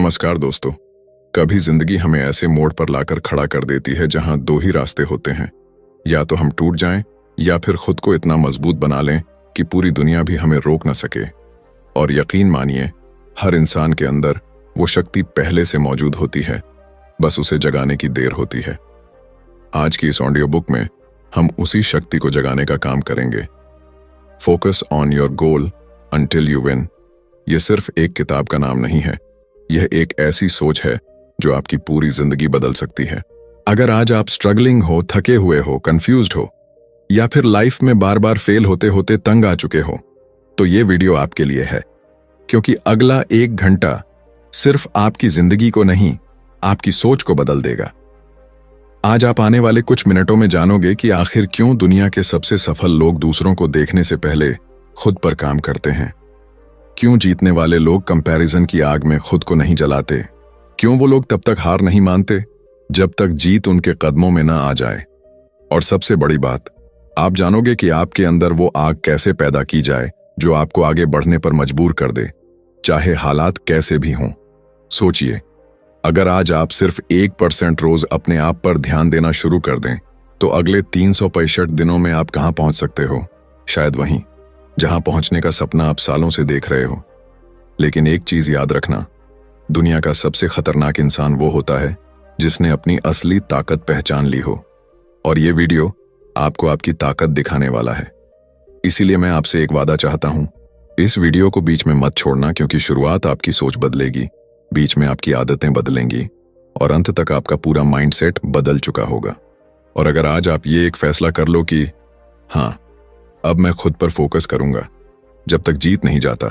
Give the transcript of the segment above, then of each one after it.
नमस्कार दोस्तों। कभी जिंदगी हमें ऐसे मोड़ पर लाकर खड़ा कर देती है जहां दो ही रास्ते होते हैं, या तो हम टूट जाएं या फिर खुद को इतना मजबूत बना लें कि पूरी दुनिया भी हमें रोक न सके। और यकीन मानिए, हर इंसान के अंदर वो शक्ति पहले से मौजूद होती है, बस उसे जगाने की देर होती है। आज की इस ऑडियो बुक में हम उसी शक्ति को जगाने का काम करेंगे। Focus on your goal until you win. यह सिर्फ एक किताब का नाम नहीं है, यह एक ऐसी सोच है जो आपकी पूरी जिंदगी बदल सकती है। अगर आज आप स्ट्रगलिंग हो, थके हुए हो, कंफ्यूज्ड हो, या फिर लाइफ में बार बार फेल होते होते तंग आ चुके हो, तो ये वीडियो आपके लिए है। क्योंकि अगला 1 घंटा सिर्फ आपकी जिंदगी को नहीं, आपकी सोच को बदल देगा। आज आप आने वाले कुछ मिनटों में जानोगे कि आखिर क्यों दुनिया के सबसे सफल लोग दूसरों को देखने से पहले खुद पर काम करते हैं, क्यों जीतने वाले लोग कंपैरिजन की आग में खुद को नहीं जलाते, क्यों वो लोग तब तक हार नहीं मानते जब तक जीत उनके कदमों में ना आ जाए। और सबसे बड़ी बात, आप जानोगे कि आपके अंदर वो आग कैसे पैदा की जाए जो आपको आगे बढ़ने पर मजबूर कर दे, चाहे हालात कैसे भी हों। सोचिए, अगर आज आप सिर्फ 1% रोज अपने आप पर ध्यान देना शुरू कर दें, तो अगले 365 दिनों में आप कहां पहुंच सकते हो? शायद वहीं जहां पहुंचने का सपना आप सालों से देख रहे हो। लेकिन एक चीज याद रखना, दुनिया का सबसे खतरनाक इंसान वो होता है जिसने अपनी असली ताकत पहचान ली हो। और ये वीडियो आपको आपकी ताकत दिखाने वाला है। इसीलिए मैं आपसे एक वादा चाहता हूं, इस वीडियो को बीच में मत छोड़ना, क्योंकि शुरुआत आपकी सोच बदलेगी, बीच में आपकी आदतें बदलेंगी और अंत तक आपका पूरा माइंडसेट बदल चुका होगा। और अगर आज आप ये एक फैसला कर लो कि हाँ, अब मैं खुद पर फोकस करूंगा जब तक जीत नहीं जाता,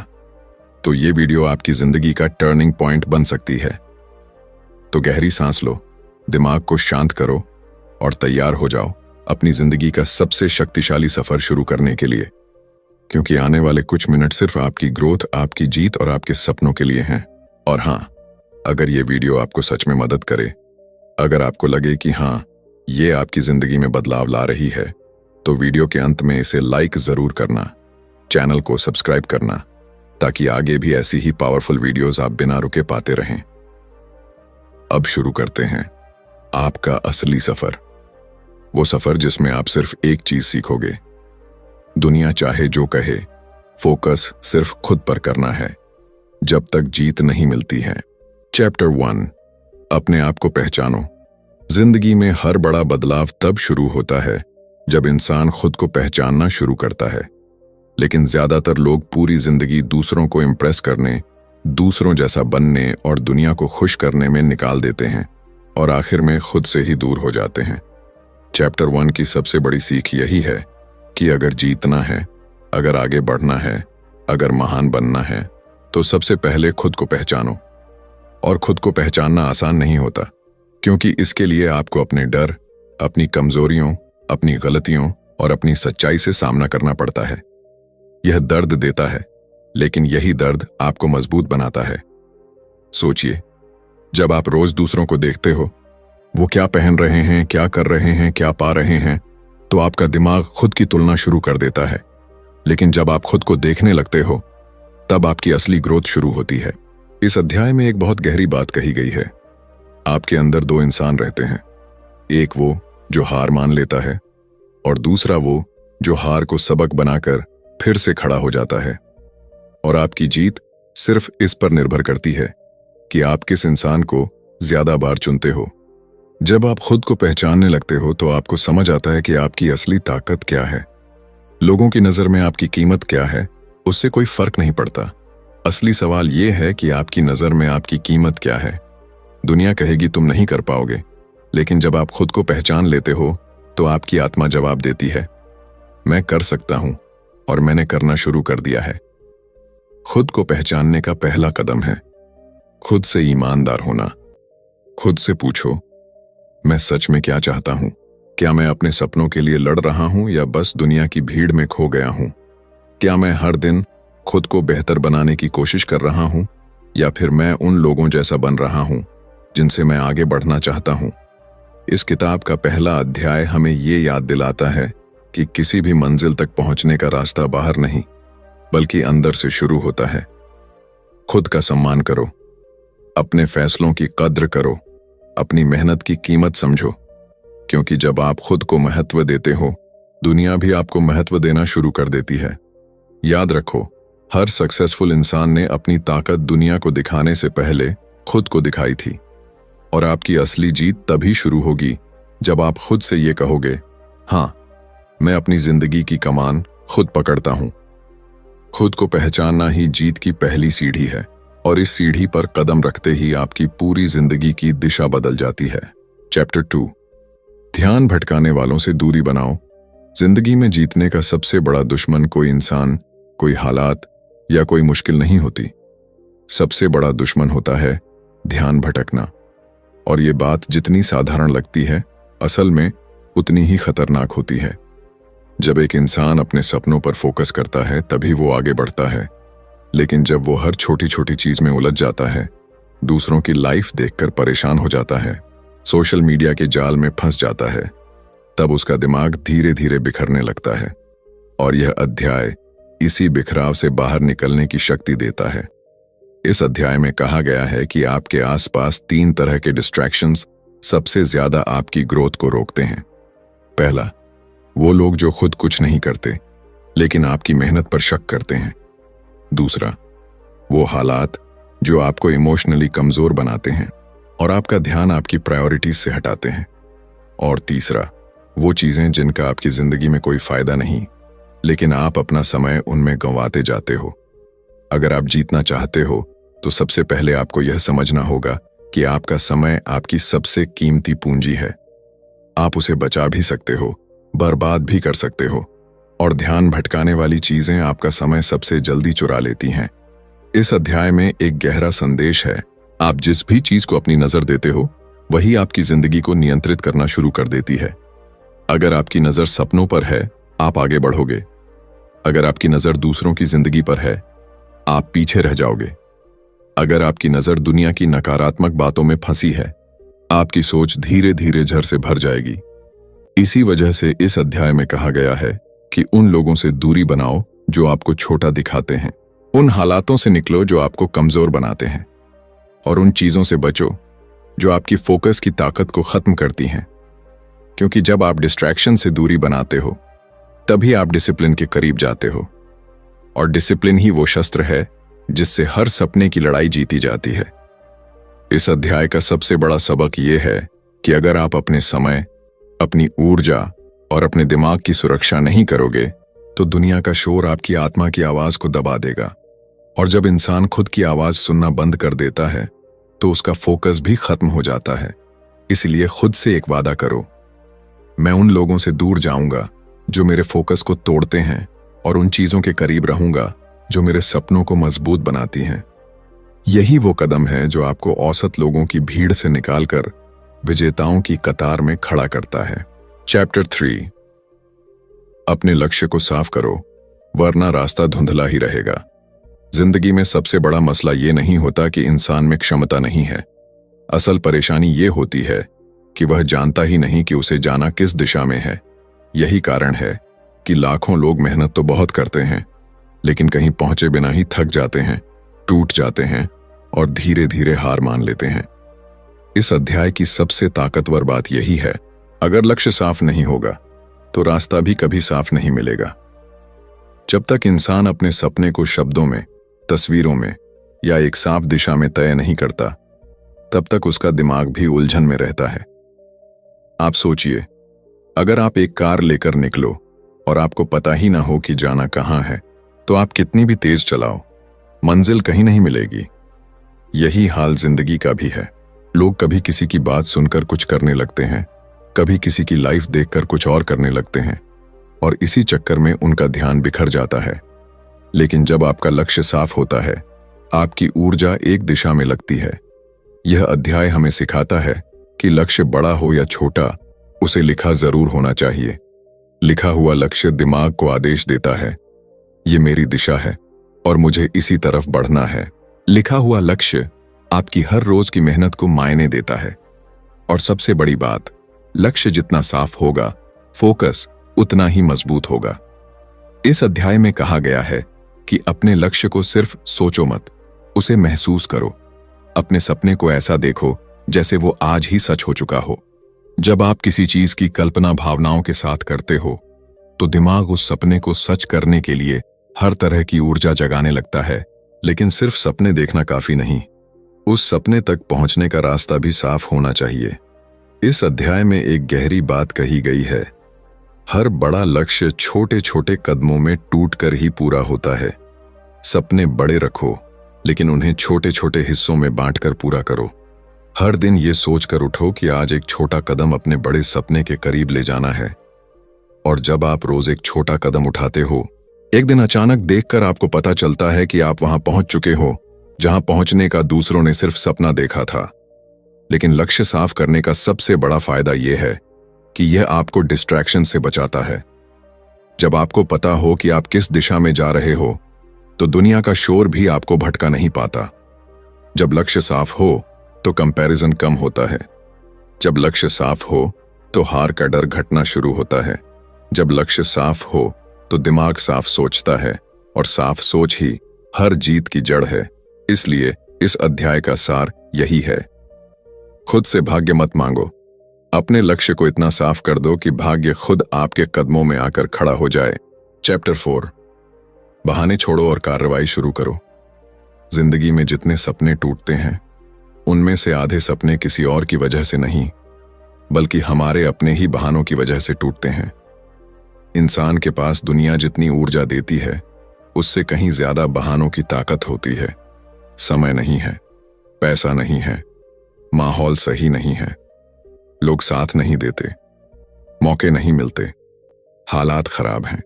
तो ये वीडियो आपकी जिंदगी का टर्निंग पॉइंट बन सकती है। तो गहरी सांस लो, दिमाग को शांत करो और तैयार हो जाओ अपनी जिंदगी का सबसे शक्तिशाली सफर शुरू करने के लिए। क्योंकि आने वाले कुछ मिनट सिर्फ आपकी ग्रोथ, आपकी जीत और आपके सपनों के लिए हैं। और हाँ, अगर ये वीडियो आपको सच में मदद करे, अगर आपको लगे कि हाँ, ये आपकी जिंदगी में बदलाव ला रही है, तो वीडियो के अंत में इसे लाइक जरूर करना, चैनल को सब्सक्राइब करना, ताकि आगे भी ऐसी ही पावरफुल वीडियोस आप बिना रुके पाते रहें। अब शुरू करते हैं आपका असली सफर, वो सफर जिसमें आप सिर्फ एक चीज सीखोगे। दुनिया चाहे जो कहे, फोकस सिर्फ खुद पर करना है जब तक जीत नहीं मिलती है। चैप्टर 1, अपने आप को पहचानो। जिंदगी में हर बड़ा बदलाव तब शुरू होता है जब इंसान खुद को पहचानना शुरू करता है। लेकिन ज्यादातर लोग पूरी जिंदगी दूसरों को इम्प्रेस करने, दूसरों जैसा बनने और दुनिया को खुश करने में निकाल देते हैं और आखिर में खुद से ही दूर हो जाते हैं। चैप्टर 1 की सबसे बड़ी सीख यही है कि अगर जीतना है, अगर आगे बढ़ना है, अगर महान बनना है, तो सबसे पहले खुद को पहचानो। और खुद को पहचानना आसान नहीं होता, क्योंकि इसके लिए आपको अपने डर, अपनी कमजोरियों, अपनी गलतियों और अपनी सच्चाई से सामना करना पड़ता है। यह दर्द देता है, लेकिन यही दर्द आपको मजबूत बनाता है। सोचिए, जब आप रोज दूसरों को देखते हो, वो क्या पहन रहे हैं, क्या कर रहे हैं, क्या पा रहे हैं, तो आपका दिमाग खुद की तुलना शुरू कर देता है। लेकिन जब आप खुद को देखने लगते हो, तब आपकी असली ग्रोथ शुरू होती है। इस अध्याय में एक बहुत गहरी बात कही गई है। आपके अंदर 2 इंसान रहते हैं, एक वो जो हार मान लेता है और दूसरा वो जो हार को सबक बनाकर फिर से खड़ा हो जाता है। और आपकी जीत सिर्फ इस पर निर्भर करती है कि आप किस इंसान को ज्यादा बार चुनते हो। जब आप खुद को पहचानने लगते हो, तो आपको समझ आता है कि आपकी असली ताकत क्या है। लोगों की नजर में आपकी कीमत क्या है, उससे कोई फर्क नहीं पड़ता। असली सवाल यह है कि आपकी नजर में आपकी कीमत क्या है। दुनिया कहेगी तुम नहीं कर पाओगे, लेकिन जब आप खुद को पहचान लेते हो, तो आपकी आत्मा जवाब देती है, मैं कर सकता हूं, और मैंने करना शुरू कर दिया है। खुद को पहचानने का पहला कदम है खुद से ईमानदार होना। खुद से पूछो, मैं सच में क्या चाहता हूं? क्या मैं अपने सपनों के लिए लड़ रहा हूं या बस दुनिया की भीड़ में खो गया हूं? क्या मैं हर दिन खुद को बेहतर बनाने की कोशिश कर रहा हूं, या फिर मैं उन लोगों जैसा बन रहा हूं जिनसे मैं आगे बढ़ना चाहता हूं? इस किताब का पहला अध्याय हमें ये याद दिलाता है कि किसी भी मंजिल तक पहुंचने का रास्ता बाहर नहीं, बल्कि अंदर से शुरू होता है। खुद का सम्मान करो, अपने फैसलों की कद्र करो, अपनी मेहनत की कीमत समझो, क्योंकि जब आप खुद को महत्व देते हो, दुनिया भी आपको महत्व देना शुरू कर देती है। याद रखो, हर सक्सेसफुल इंसान ने अपनी ताकत दुनिया को दिखाने से पहले खुद को दिखाई थी। और आपकी असली जीत तभी शुरू होगी जब आप खुद से ये कहोगे, हाँ, मैं अपनी जिंदगी की कमान खुद पकड़ता हूं। खुद को पहचानना ही जीत की पहली सीढ़ी है, और इस सीढ़ी पर कदम रखते ही आपकी पूरी जिंदगी की दिशा बदल जाती है। चैप्टर 2, ध्यान भटकाने वालों से दूरी बनाओ। जिंदगी में जीतने का सबसे बड़ा दुश्मन कोई इंसान, कोई हालात या कोई मुश्किल नहीं होती। सबसे बड़ा दुश्मन होता है ध्यान भटकना। और ये बात जितनी साधारण लगती है, असल में उतनी ही खतरनाक होती है। जब एक इंसान अपने सपनों पर फोकस करता है तभी वो आगे बढ़ता है, लेकिन जब वो हर छोटी छोटी चीज में उलझ जाता है, दूसरों की लाइफ देखकर परेशान हो जाता है, सोशल मीडिया के जाल में फंस जाता है, तब उसका दिमाग धीरे धीरे बिखरने लगता है। और यह अध्याय इसी बिखराव से बाहर निकलने की शक्ति देता है। इस अध्याय में कहा गया है कि आपके आसपास 3 तरह के डिस्ट्रैक्शंस सबसे ज्यादा आपकी ग्रोथ को रोकते हैं। पहला, वो लोग जो खुद कुछ नहीं करते लेकिन आपकी मेहनत पर शक करते हैं। दूसरा, वो हालात जो आपको इमोशनली कमजोर बनाते हैं और आपका ध्यान आपकी प्रायोरिटीज से हटाते हैं। और तीसरा, वो चीजें जिनका आपकी जिंदगी में कोई फायदा नहीं, लेकिन आप अपना समय उनमें गंवाते जाते हो। अगर आप जीतना चाहते हो तो सबसे पहले आपको यह समझना होगा कि आपका समय आपकी सबसे कीमती पूंजी है। आप उसे बचा भी सकते हो, बर्बाद भी कर सकते हो, और ध्यान भटकाने वाली चीजें आपका समय सबसे जल्दी चुरा लेती हैं। इस अध्याय में एक गहरा संदेश है। आप जिस भी चीज को अपनी नजर देते हो, वही आपकी जिंदगी को नियंत्रित करना शुरू कर देती है। अगर आपकी नजर सपनों पर है, आप आगे बढ़ोगे। अगर आपकी नजर दूसरों की जिंदगी पर है, आप पीछे रह जाओगे। अगर आपकी नजर दुनिया की नकारात्मक बातों में फंसी है, आपकी सोच धीरे धीरे झर से भर जाएगी। इसी वजह से इस अध्याय में कहा गया है कि उन लोगों से दूरी बनाओ जो आपको छोटा दिखाते हैं। उन हालातों से निकलो जो आपको कमजोर बनाते हैं, और उन चीजों से बचो जो आपकी फोकस की ताकत को खत्म करती हैं। क्योंकि जब आप डिस्ट्रैक्शन से दूरी बनाते हो, तभी आप डिसिप्लिन के करीब जाते हो, और डिसिप्लिन ही वो शस्त्र है जिससे हर सपने की लड़ाई जीती जाती है। इस अध्याय का सबसे बड़ा सबक यह है कि अगर आप अपने समय, अपनी ऊर्जा और अपने दिमाग की सुरक्षा नहीं करोगे, तो दुनिया का शोर आपकी आत्मा की आवाज को दबा देगा। और जब इंसान खुद की आवाज सुनना बंद कर देता है, तो उसका फोकस भी खत्म हो जाता है। इसलिए खुद से एक वादा करो, मैं उन लोगों से दूर जाऊंगा जो मेरे फोकस को तोड़ते हैं, और उन चीजों के करीब रहूंगा जो मेरे सपनों को मजबूत बनाती हैं। यही वो कदम है जो आपको औसत लोगों की भीड़ से निकालकर विजेताओं की कतार में खड़ा करता है। चैप्टर 3, अपने लक्ष्य को साफ करो, वरना रास्ता धुंधला ही रहेगा। जिंदगी में सबसे बड़ा मसला ये नहीं होता कि इंसान में क्षमता नहीं है। असल परेशानी ये होती है कि वह जानता ही नहीं कि उसे जाना किस दिशा में है। यही कारण है कि लाखों लोग मेहनत तो बहुत करते हैं, लेकिन कहीं पहुंचे बिना ही थक जाते हैं, टूट जाते हैं और धीरे धीरे हार मान लेते हैं। इस अध्याय की सबसे ताकतवर बात यही है, अगर लक्ष्य साफ नहीं होगा तो रास्ता भी कभी साफ नहीं मिलेगा। जब तक इंसान अपने सपने को शब्दों में, तस्वीरों में या एक साफ दिशा में तय नहीं करता, तब तक उसका दिमाग भी उलझन में रहता है। आप सोचिए, अगर आप एक कार लेकर निकलो और आपको पता ही ना हो कि जाना कहां है, तो आप कितनी भी तेज चलाओ, मंजिल कहीं नहीं मिलेगी। यही हाल जिंदगी का भी है। लोग कभी किसी की बात सुनकर कुछ करने लगते हैं, कभी किसी की लाइफ देखकर कुछ और करने लगते हैं, और इसी चक्कर में उनका ध्यान बिखर जाता है। लेकिन जब आपका लक्ष्य साफ होता है, आपकी ऊर्जा एक दिशा में लगती है। यह अध्याय हमें सिखाता है कि लक्ष्य बड़ा हो या छोटा, उसे लिखा जरूर होना चाहिए। लिखा हुआ लक्ष्य दिमाग को आदेश देता है, ये मेरी दिशा है और मुझे इसी तरफ बढ़ना है। लिखा हुआ लक्ष्य आपकी हर रोज की मेहनत को मायने देता है। और सबसे बड़ी बात, लक्ष्य जितना साफ होगा, फोकस उतना ही मजबूत होगा। इस अध्याय में कहा गया है कि अपने लक्ष्य को सिर्फ सोचो मत, उसे महसूस करो। अपने सपने को ऐसा देखो जैसे वो आज ही सच हो चुका हो। जब आप किसी चीज की कल्पना भावनाओं के साथ करते हो तो दिमाग उस सपने को सच करने के लिए हर तरह की ऊर्जा जगाने लगता है। लेकिन सिर्फ सपने देखना काफी नहीं, उस सपने तक पहुंचने का रास्ता भी साफ होना चाहिए। इस अध्याय में एक गहरी बात कही गई है, हर बड़ा लक्ष्य छोटे छोटे कदमों में टूटकर ही पूरा होता है। सपने बड़े रखो, लेकिन उन्हें छोटे छोटे हिस्सों में बांटकर पूरा करो। हर दिन ये सोचकर उठो कि आज एक छोटा कदम अपने बड़े सपने के करीब ले जाना है। और जब आप रोज एक छोटा कदम उठाते हो, एक दिन अचानक देखकर आपको पता चलता है कि आप वहां पहुंच चुके हो जहां पहुंचने का दूसरों ने सिर्फ सपना देखा था। लेकिन लक्ष्य साफ करने का सबसे बड़ा फायदा यह है कि यह आपको डिस्ट्रैक्शन से बचाता है। जब आपको पता हो कि आप किस दिशा में जा रहे हो तो दुनिया का शोर भी आपको भटका नहीं पाता। जब लक्ष्य साफ हो तो कंपैरिजन कम होता है। जब लक्ष्य साफ हो तो हार का डर घटना शुरू होता है। जब लक्ष्य साफ हो तो दिमाग साफ सोचता है, और साफ सोच ही हर जीत की जड़ है। इसलिए इस अध्याय का सार यही है, खुद से भाग्य मत मांगो। अपने लक्ष्य को इतना साफ कर दो कि भाग्य खुद आपके कदमों में आकर खड़ा हो जाए। चैप्टर 4, बहाने छोड़ो और कार्रवाई शुरू करो। जिंदगी में जितने सपने टूटते हैं उनमें से आधे सपने किसी और की वजह से नहीं, बल्कि हमारे अपने ही बहानों की वजह से टूटते हैं। इंसान के पास दुनिया जितनी ऊर्जा देती है उससे कहीं ज्यादा बहानों की ताकत होती है। समय नहीं है, पैसा नहीं है, माहौल सही नहीं है, लोग साथ नहीं देते, मौके नहीं मिलते, हालात खराब हैं।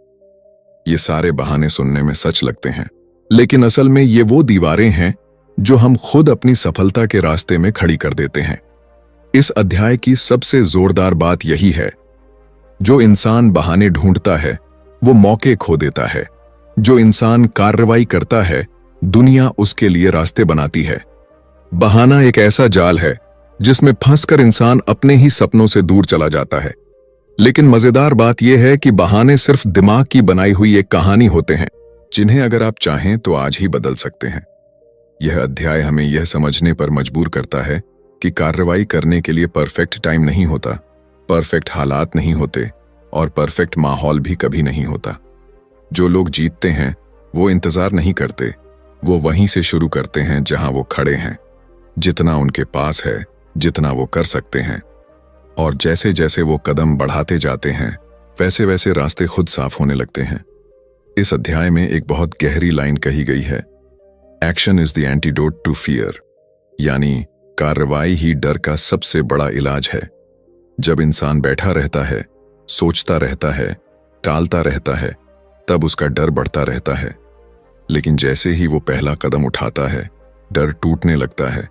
ये सारे बहाने सुनने में सच लगते हैं, लेकिन असल में ये वो दीवारें हैं जो हम खुद अपनी सफलता के रास्ते में खड़ी कर देते हैं। इस अध्याय की सबसे जोरदार बात यही है, जो इंसान बहाने ढूंढता है वो मौके खो देता है। जो इंसान कार्रवाई करता है दुनिया उसके लिए रास्ते बनाती है। बहाना एक ऐसा जाल है जिसमें फंसकर इंसान अपने ही सपनों से दूर चला जाता है। लेकिन मजेदार बात यह है कि बहाने सिर्फ दिमाग की बनाई हुई एक कहानी होते हैं, जिन्हें अगर आप चाहें तो आज ही बदल सकते हैं। यह अध्याय हमें यह समझने पर मजबूर करता है कि कार्रवाई करने के लिए परफेक्ट टाइम नहीं होता, परफेक्ट हालात नहीं होते, और परफेक्ट माहौल भी कभी नहीं होता। जो लोग जीतते हैं वो इंतजार नहीं करते, वो वहीं से शुरू करते हैं जहां वो खड़े हैं, जितना उनके पास है, जितना वो कर सकते हैं। और जैसे जैसे वो कदम बढ़ाते जाते हैं वैसे वैसे रास्ते खुद साफ होने लगते हैं। इस अध्याय में एक बहुत गहरी लाइन कही गई है, action is the antidote to fear, यानी कार्रवाई ही डर का सबसे बड़ा इलाज है। जब इंसान बैठा रहता है, सोचता रहता है, टालता रहता है, तब उसका डर बढ़ता रहता है। लेकिन जैसे ही वो पहला कदम उठाता है, डर टूटने लगता है,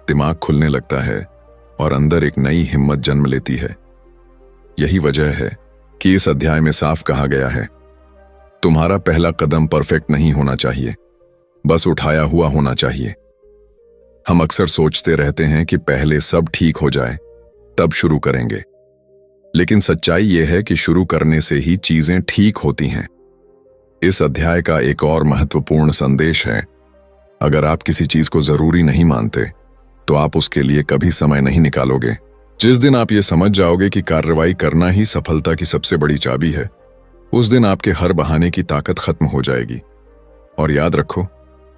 दिमाग खुलने लगता है और अंदर एक नई हिम्मत जन्म लेती है। यही वजह है कि इस अध्याय में साफ कहा गया है, तुम्हारा पहला कदम परफेक्ट नहीं होना चाहिए, बस उठाया हुआ होना चाहिए। हम अक्सर सोचते रहते हैं कि पहले सब ठीक हो जाए तब शुरू करेंगे, लेकिन सच्चाई यह है कि शुरू करने से ही चीजें ठीक होती हैं। इस अध्याय का एक और महत्वपूर्ण संदेश है, अगर आप किसी चीज को जरूरी नहीं मानते तो आप उसके लिए कभी समय नहीं निकालोगे। जिस दिन आप ये समझ जाओगे कि कार्रवाई करना ही सफलता की सबसे बड़ी चाबी है, उस दिन आपके हर बहाने की ताकत खत्म हो जाएगी। और याद रखो,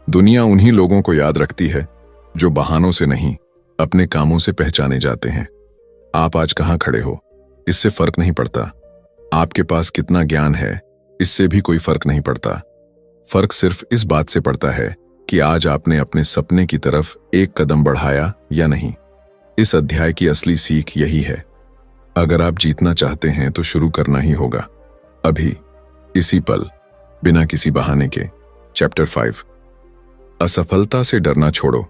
दुनिया उन्हीं लोगों को याद रखती है जो बहानों से नहीं, अपने कामों से पहचाने जाते हैं। आप आज कहां खड़े हो इससे फर्क नहीं पड़ता, आपके पास कितना ज्ञान है इससे भी कोई फर्क नहीं पड़ता। फर्क सिर्फ इस बात से पड़ता है कि आज आपने अपने सपने की तरफ एक कदम बढ़ाया या नहीं। इस अध्याय की असली सीख यही है, अगर आप जीतना चाहते हैं तो शुरू करना ही होगा, अभी, इसी पल, बिना किसी बहाने के। चैप्टर 5, असफलता से डरना छोड़ो,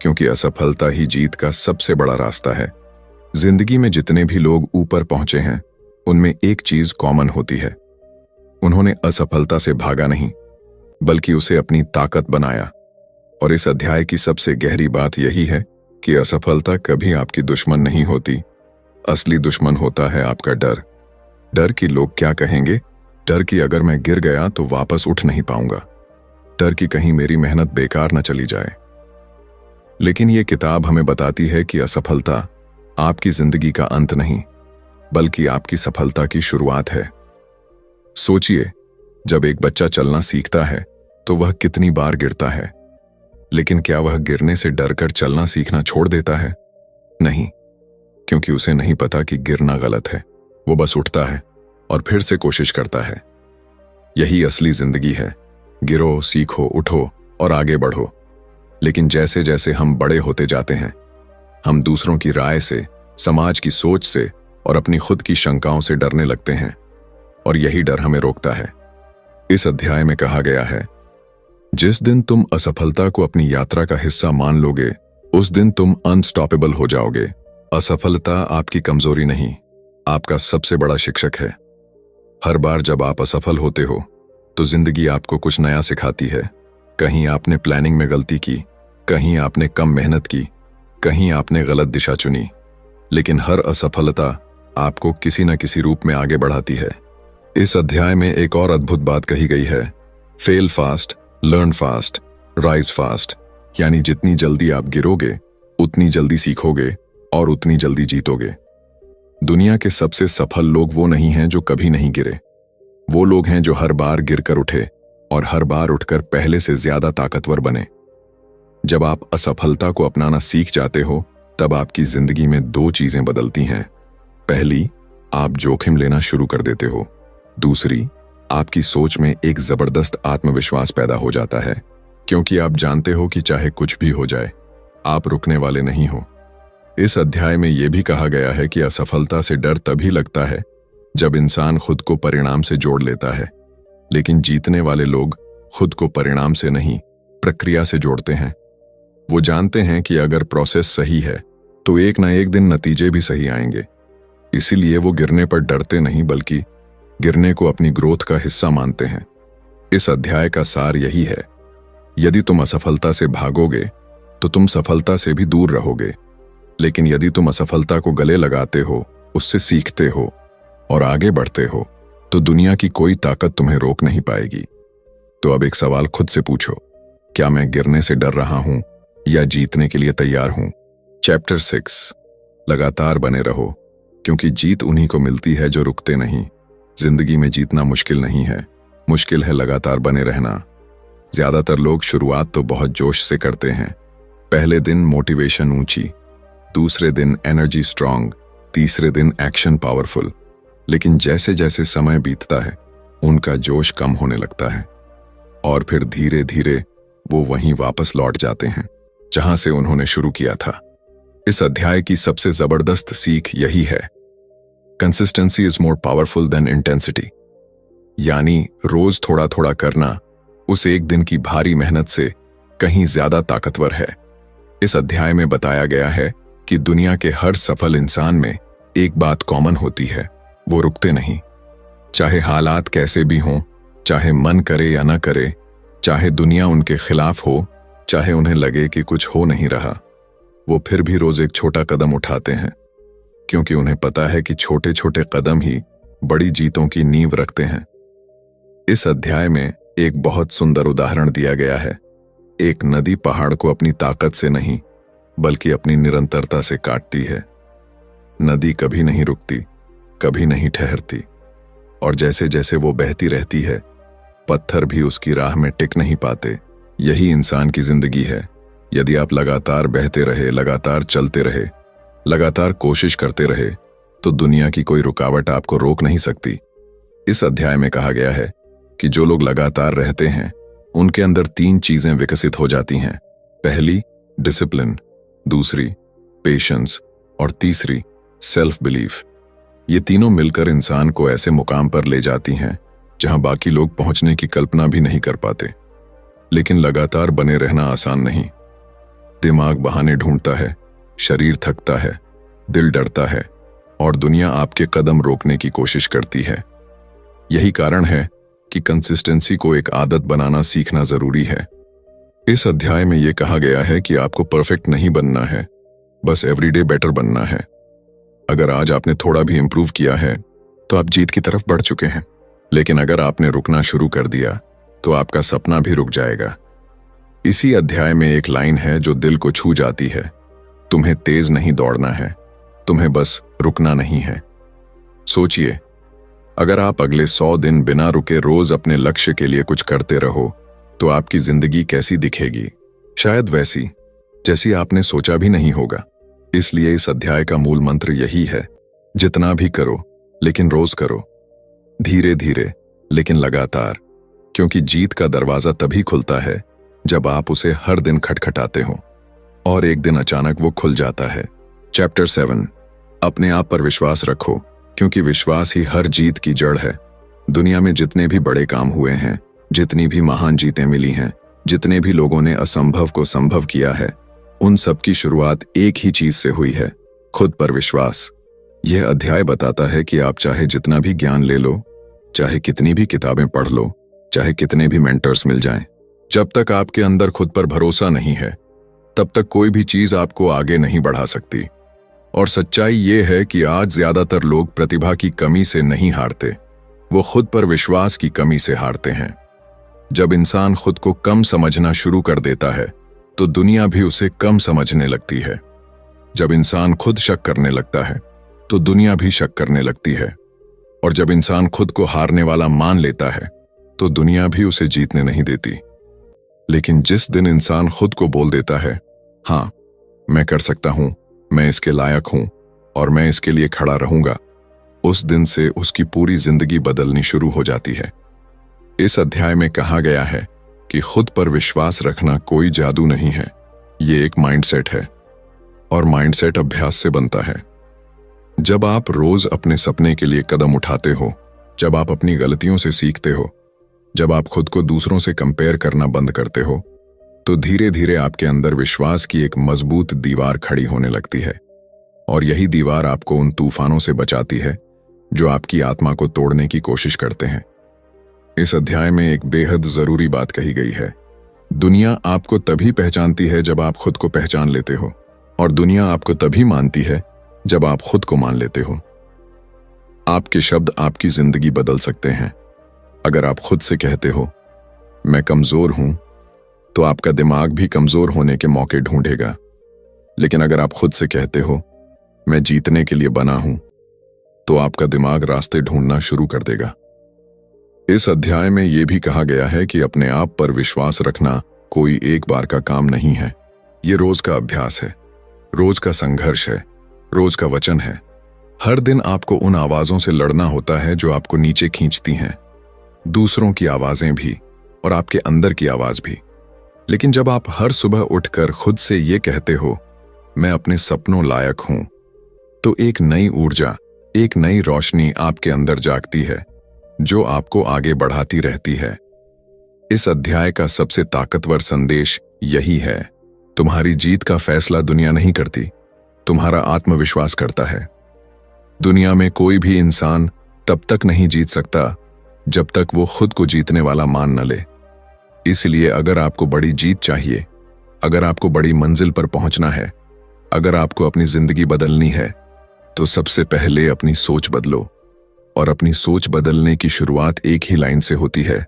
क्योंकि असफलता ही जीत का सबसे बड़ा रास्ता है। जिंदगी में जितने भी लोग ऊपर पहुंचे हैं उनमें एक चीज कॉमन होती है, उन्होंने असफलता से भागा नहीं बल्कि उसे अपनी ताकत बनाया। और इस अध्याय की सबसे गहरी बात यही है कि असफलता कभी आपकी दुश्मन नहीं होती, असली दुश्मन होता है आपका डर। डर कि लोग क्या कहेंगे, डर कि अगर मैं गिर गया तो वापस उठ नहीं पाऊंगा, डर कि कहीं मेरी मेहनत बेकार न चली जाए। लेकिन ये किताब हमें बताती है कि असफलता आपकी जिंदगी का अंत नहीं, बल्कि आपकी सफलता की शुरुआत है। सोचिए, जब एक बच्चा चलना सीखता है तो वह कितनी बार गिरता है, लेकिन क्या वह गिरने से डरकर चलना सीखना छोड़ देता है? नहीं, क्योंकि उसे नहीं पता कि गिरना गलत है। वो बस उठता है और फिर से कोशिश करता है। यही असली जिंदगी है। गिरो, सीखो, उठो और आगे बढ़ो। लेकिन जैसे जैसे हम बड़े होते जाते हैं, हम दूसरों की राय से, समाज की सोच से और अपनी खुद की शंकाओं से डरने लगते हैं, और यही डर हमें रोकता है। इस अध्याय में कहा गया है, जिस दिन तुम असफलता को अपनी यात्रा का हिस्सा मान लोगे, उस दिन तुम अनस्टॉपेबल हो जाओगे। असफलता आपकी कमजोरी नहीं, आपका सबसे बड़ा शिक्षक है। हर बार जब आप असफल होते हो तो जिंदगी आपको कुछ नया सिखाती है। कहीं आपने प्लानिंग में गलती की, कहीं आपने कम मेहनत की, कहीं आपने गलत दिशा चुनी, लेकिन हर असफलता आपको किसी न किसी रूप में आगे बढ़ाती है। इस अध्याय में एक और अद्भुत बात कही गई है, fail fast, learn fast, rise fast. यानी जितनी जल्दी आप गिरोगे, उतनी जल्दी सीखोगे और उतनी जल्दी जीतोगे। दुनिया के सबसे सफल लोग वो नहीं हैं जो कभी नहीं गिरे। वो लोग हैं जो हर बार गिरकर उठे और हर बार उठकर पहले से ज्यादा ताकतवर बने। जब आप असफलता को अपनाना सीख जाते हो, तब आपकी जिंदगी में दो चीजें बदलती हैं। पहली, आप जोखिम लेना शुरू कर देते हो। दूसरी, आपकी सोच में एक जबरदस्त आत्मविश्वास पैदा हो जाता है, क्योंकि आप जानते हो कि चाहे कुछ भी हो जाए, आप रुकने वाले नहीं हो। इस अध्याय में यह भी कहा गया है कि असफलता से डर तभी लगता है जब इंसान खुद को परिणाम से जोड़ लेता है, लेकिन जीतने वाले लोग खुद को परिणाम से नहीं, प्रक्रिया से जोड़ते हैं। वो जानते हैं कि अगर प्रोसेस सही है तो एक ना एक दिन नतीजे भी सही आएंगे। इसीलिए वो गिरने पर डरते नहीं, बल्कि गिरने को अपनी ग्रोथ का हिस्सा मानते हैं। इस अध्याय का सार यही है, यदि तुम असफलता से भागोगे तो तुम सफलता से भी दूर रहोगे, लेकिन यदि तुम असफलता को गले लगाते हो, उससे सीखते हो और आगे बढ़ते हो, तो दुनिया की कोई ताकत तुम्हें रोक नहीं पाएगी। तो अब एक सवाल खुद से पूछो, क्या मैं गिरने से डर रहा हूं या जीतने के लिए तैयार हूं? चैप्टर 6, लगातार बने रहो, क्योंकि जीत उन्हीं को मिलती है जो रुकते नहीं। जिंदगी में जीतना मुश्किल नहीं है, मुश्किल है लगातार बने रहना। ज्यादातर लोग शुरुआत तो बहुत जोश से करते हैं। पहले दिन मोटिवेशन ऊंची, दूसरे दिन एनर्जी स्ट्रांग, तीसरे दिन एक्शन पावरफुल। लेकिन जैसे जैसे समय बीतता है, उनका जोश कम होने लगता है और फिर धीरे धीरे वो वहीं वापस लौट जाते हैं जहां से उन्होंने शुरू किया था। इस अध्याय की सबसे जबरदस्त सीख यही है, consistency is more powerful than intensity. यानी रोज थोड़ा थोड़ा करना उस एक दिन की भारी मेहनत से कहीं ज्यादा ताकतवर है। इस अध्याय में बताया गया है कि दुनिया के हर सफल इंसान में एक बात कॉमन होती है, वो रुकते नहीं। चाहे हालात कैसे भी हों, चाहे मन करे या न करे, चाहे दुनिया उनके खिलाफ हो, चाहे उन्हें लगे कि कुछ हो नहीं रहा, वो फिर भी रोज एक छोटा कदम उठाते हैं, क्योंकि उन्हें पता है कि छोटे छोटे कदम ही बड़ी जीतों की नींव रखते हैं। इस अध्याय में एक बहुत सुंदर उदाहरण दिया गया है। एक नदी पहाड़ को अपनी ताकत से नहीं, बल्कि अपनी निरंतरता से काटती है। नदी कभी नहीं रुकती, कभी नहीं ठहरती, और जैसे जैसे वो बहती रहती है, पत्थर भी उसकी राह में टिक नहीं पाते। यही इंसान की जिंदगी है। यदि आप लगातार बहते रहे, लगातार चलते रहे, लगातार कोशिश करते रहे, तो दुनिया की कोई रुकावट आपको रोक नहीं सकती। इस अध्याय में कहा गया है कि जो लोग लगातार रहते हैं, उनके अंदर 3 चीजें विकसित हो जाती हैं। पहली, डिसिप्लिन, दूसरी, पेशेंस और तीसरी, सेल्फ बिलीफ। ये तीनों मिलकर इंसान को ऐसे मुकाम पर ले जाती हैं जहां बाकी लोग पहुंचने की कल्पना भी नहीं कर पाते। लेकिन लगातार बने रहना आसान नहीं। दिमाग बहाने ढूंढता है, शरीर थकता है, दिल डरता है और दुनिया आपके कदम रोकने की कोशिश करती है। यही कारण है कि कंसिस्टेंसी को एक आदत बनाना सीखना जरूरी है। इस अध्याय में यह कहा गया है कि आपको परफेक्ट नहीं बनना है, बस एवरीडे बेटर बनना है। अगर आज आपने थोड़ा भी इंप्रूव किया है तो आप जीत की तरफ बढ़ चुके हैं। लेकिन अगर आपने रुकना शुरू कर दिया तो आपका सपना भी रुक जाएगा। इसी अध्याय में एक लाइन है जो दिल को छू जाती है। तुम्हें तेज नहीं दौड़ना है, तुम्हें बस रुकना नहीं है। सोचिए, अगर आप अगले 100 दिन बिना रुके रोज अपने लक्ष्य के लिए कुछ करते रहो तो आपकी जिंदगी कैसी दिखेगी? शायद वैसी जैसी आपने सोचा भी नहीं होगा। इसलिए इस अध्याय का मूल मंत्र यही है, जितना भी करो लेकिन रोज करो, धीरे धीरे लेकिन लगातार, क्योंकि जीत का दरवाजा तभी खुलता है जब आप उसे हर दिन खटखटाते हो और एक दिन अचानक वो खुल जाता है। चैप्टर 7, अपने आप पर विश्वास रखो, क्योंकि विश्वास ही हर जीत की जड़ है। दुनिया में जितने भी बड़े काम हुए हैं, जितनी भी महान जीतें मिली हैं, जितने भी लोगों ने असंभव को संभव किया है, उन सब की शुरुआत एक ही चीज से हुई है, खुद पर विश्वास। यह अध्याय बताता है कि आप चाहे जितना भी ज्ञान ले लो, चाहे कितनी भी किताबें पढ़ लो, चाहे कितने भी मेंटर्स मिल जाएं, जब तक आपके अंदर खुद पर भरोसा नहीं है, तब तक कोई भी चीज आपको आगे नहीं बढ़ा सकती। और सच्चाई ये है कि आज ज्यादातर लोग प्रतिभा की कमी से नहीं हारते, वो खुद पर विश्वास की कमी से हारते हैं। जब इंसान खुद को कम समझना शुरू कर देता है तो दुनिया भी उसे कम समझने लगती है। जब इंसान खुद शक करने लगता है तो दुनिया भी शक करने लगती है। और जब इंसान खुद को हारने वाला मान लेता है तो दुनिया भी उसे जीतने नहीं देती। लेकिन जिस दिन इंसान खुद को बोल देता है, हाँ मैं कर सकता हूं, मैं इसके लायक हूं और मैं इसके लिए खड़ा रहूंगा, उस दिन से उसकी पूरी जिंदगी बदलनी शुरू हो जाती है। इस अध्याय में कहा गया है कि खुद पर विश्वास रखना कोई जादू नहीं है, ये एक माइंडसेट है और माइंडसेट अभ्यास से बनता है। जब आप रोज अपने सपने के लिए कदम उठाते हो, जब आप अपनी गलतियों से सीखते हो, जब आप खुद को दूसरों से कंपेयर करना बंद करते हो, तो धीरे धीरे आपके अंदर विश्वास की एक मजबूत दीवार खड़ी होने लगती है। और यही दीवार आपको उन तूफानों से बचाती है जो आपकी आत्मा को तोड़ने की कोशिश करते हैं। इस अध्याय में एक बेहद जरूरी बात कही गई है। दुनिया आपको तभी पहचानती है जब आप खुद को पहचान लेते हो, और दुनिया आपको तभी मानती है जब आप खुद को मान लेते हो। आपके शब्द आपकी जिंदगी बदल सकते हैं। अगर आप खुद से कहते हो मैं कमजोर हूं, तो आपका दिमाग भी कमजोर होने के मौके ढूंढेगा। लेकिन अगर आप खुद से कहते हो मैं जीतने के लिए बना हूं, तो आपका दिमाग रास्ते ढूंढना शुरू कर देगा। इस अध्याय में यह भी कहा गया है कि अपने आप पर विश्वास रखना कोई एक बार का काम नहीं है, ये रोज का अभ्यास है, रोज का संघर्ष है, रोज का वचन है। हर दिन आपको उन आवाजों से लड़ना होता है जो आपको नीचे खींचती हैं, दूसरों की आवाजें भी और आपके अंदर की आवाज भी। लेकिन जब आप हर सुबह उठकर खुद से ये कहते हो मैं अपने सपनों लायक हूं, तो एक नई ऊर्जा, एक नई रोशनी आपके अंदर जागती है जो आपको आगे बढ़ाती रहती है। इस अध्याय का सबसे ताकतवर संदेश यही है, तुम्हारी जीत का फैसला दुनिया नहीं करती, तुम्हारा आत्मविश्वास करता है। दुनिया में कोई भी इंसान तब तक नहीं जीत सकता जब तक वो खुद को जीतने वाला मान न ले। इसलिए अगर आपको बड़ी जीत चाहिए, अगर आपको बड़ी मंजिल पर पहुंचना है, अगर आपको अपनी जिंदगी बदलनी है, तो सबसे पहले अपनी सोच बदलो। और अपनी सोच बदलने की शुरुआत एक ही लाइन से होती है,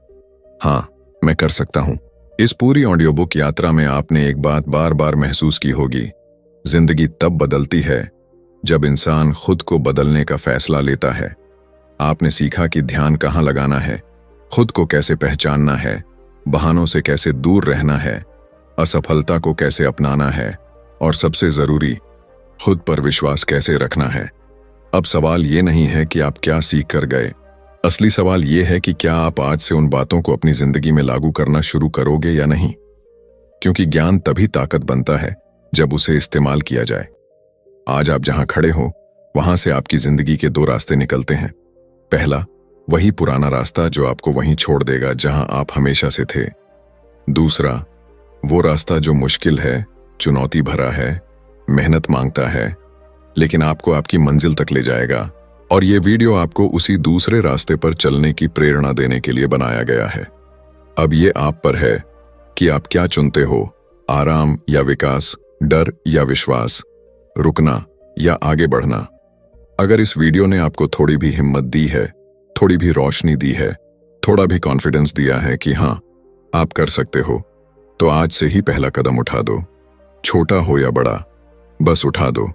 हाँ मैं कर सकता हूं। इस पूरी ऑडियो बुक यात्रा में आपने एक बात बार बार महसूस की होगी, जिंदगी तब बदलती है जब इंसान खुद को बदलने का फैसला लेता है। आपने सीखा कि ध्यान कहाँ लगाना है, खुद को कैसे पहचानना है, बहानों से कैसे दूर रहना है, असफलता को कैसे अपनाना है और सबसे जरूरी, खुद पर विश्वास कैसे रखना है। अब सवाल ये नहीं है कि आप क्या सीख कर गए, असली सवाल ये है कि क्या आप आज से उन बातों को अपनी जिंदगी में लागू करना शुरू करोगे या नहीं। क्योंकि ज्ञान तभी ताकत बनता है जब उसे इस्तेमाल किया जाए। आज आप जहां खड़े हो वहां से आपकी जिंदगी के 2 रास्ते निकलते हैं। पहला, वही पुराना रास्ता जो आपको वहीं छोड़ देगा जहां आप हमेशा से थे। दूसरा, वो रास्ता जो मुश्किल है, चुनौती भरा है, मेहनत मांगता है, लेकिन आपको आपकी मंजिल तक ले जाएगा। और ये वीडियो आपको उसी दूसरे रास्ते पर चलने की प्रेरणा देने के लिए बनाया गया है। अब ये आप पर है कि आप क्या चुनते हो, आराम या विकास, डर या विश्वास, रुकना या आगे बढ़ना। अगर इस वीडियो ने आपको थोड़ी भी हिम्मत दी है, थोड़ी भी रोशनी दी है, थोड़ा भी कॉन्फिडेंस दिया है कि हाँ आप कर सकते हो, तो आज से ही पहला कदम उठा दो। छोटा हो या बड़ा, बस उठा दो।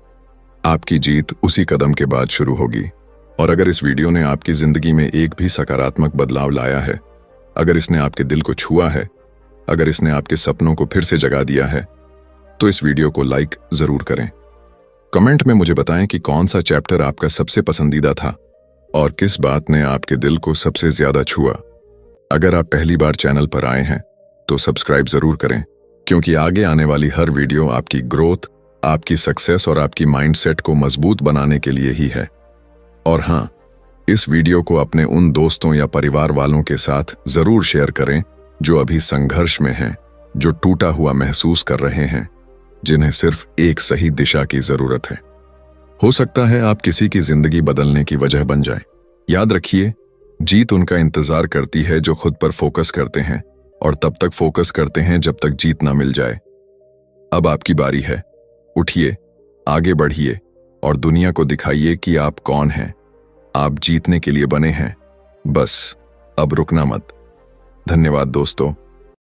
आपकी जीत उसी कदम के बाद शुरू होगी। और अगर इस वीडियो ने आपकी जिंदगी में एक भी सकारात्मक बदलाव लाया है, अगर इसने आपके दिल को छुआ है, अगर इसने आपके सपनों को फिर से जगा दिया है, तो इस वीडियो को लाइक जरूर करें। कमेंट में मुझे बताएं कि कौन सा चैप्टर आपका सबसे पसंदीदा था और किस बात ने आपके दिल को सबसे ज्यादा छुआ। अगर आप पहली बार चैनल पर आए हैं तो सब्सक्राइब जरूर करें, क्योंकि आगे आने वाली हर वीडियो आपकी ग्रोथ, आपकी सक्सेस और आपकी माइंडसेट को मजबूत बनाने के लिए ही है। और हाँ, इस वीडियो को अपने उन दोस्तों या परिवार वालों के साथ जरूर शेयर करें जो अभी संघर्ष में हैं, जो टूटा हुआ महसूस कर रहे हैं, जिन्हें सिर्फ एक सही दिशा की जरूरत है। हो सकता है आप किसी की जिंदगी बदलने की वजह बन जाए। याद रखिए, जीत उनका इंतजार करती है जो खुद पर फोकस करते हैं, और तब तक फोकस करते हैं जब तक जीत ना मिल जाए। अब आपकी बारी है। उठिए, आगे बढ़िए और दुनिया को दिखाइए कि आप कौन हैं। आप जीतने के लिए बने हैं, बस अब रुकना मत। धन्यवाद दोस्तों।